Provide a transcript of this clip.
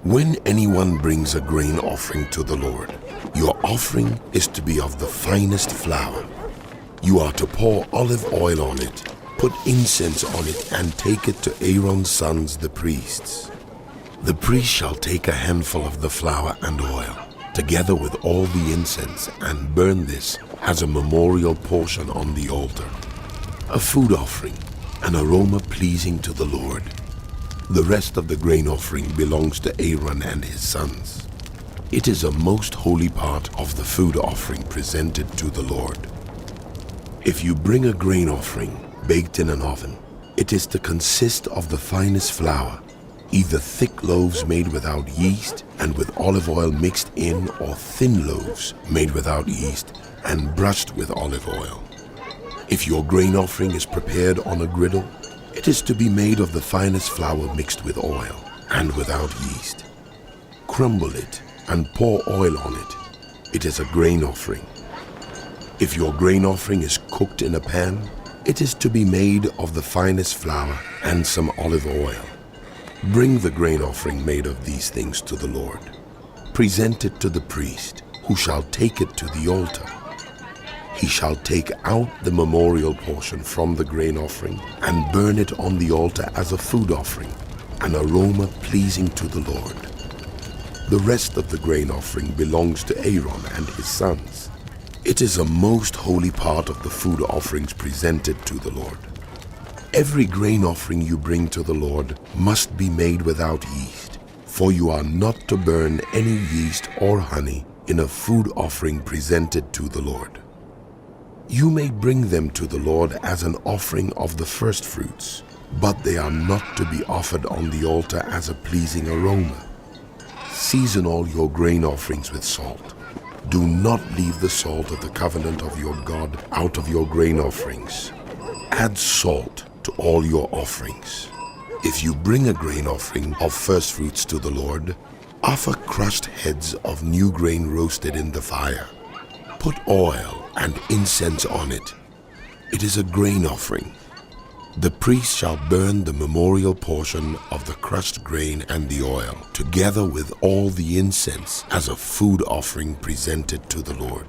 When anyone brings a grain offering to the Lord, your offering is to be of the finest flour. You are to pour olive oil on it, put incense on it, and take it to Aaron's sons, the priests. The priest shall take a handful of the flour and oil, together with all the incense, and burn this as a memorial portion on the altar, a food offering, an aroma pleasing to the Lord. The rest of the grain offering belongs to Aaron and his sons. It is a most holy part of the food offering presented to the Lord. If you bring a grain offering baked in an oven, it is to consist of the finest flour, either thick loaves made without yeast and with olive oil mixed in, or thin loaves made without yeast and brushed with olive oil. If your grain offering is prepared on a griddle, it is to be made of the finest flour mixed with oil and without yeast. Crumble it and pour oil on it. It is a grain offering. If your grain offering is cooked in a pan, it is to be made of the finest flour and some olive oil. Bring the grain offering made of these things to the Lord. Present it to the priest, who shall take it to the altar. He shall take out the memorial portion from the grain offering and burn it on the altar as a food offering, an aroma pleasing to the Lord. The rest of the grain offering belongs to Aaron and his sons. It is a most holy part of the food offerings presented to the Lord. Every grain offering you bring to the Lord must be made without yeast, for you are not to burn any yeast or honey in a food offering presented to the Lord. You may bring them to the Lord as an offering of the first fruits, but they are not to be offered on the altar as a pleasing aroma. Season all your grain offerings with salt. Do not leave the salt of the covenant of your God out of your grain offerings. Add salt to all your offerings. If you bring a grain offering of first fruits to the Lord, offer crushed heads of new grain roasted in the fire. Put oil and incense on it. It is a grain offering. The priest shall burn the memorial portion of the crushed grain and the oil, together with all the incense, as a food offering presented to the Lord.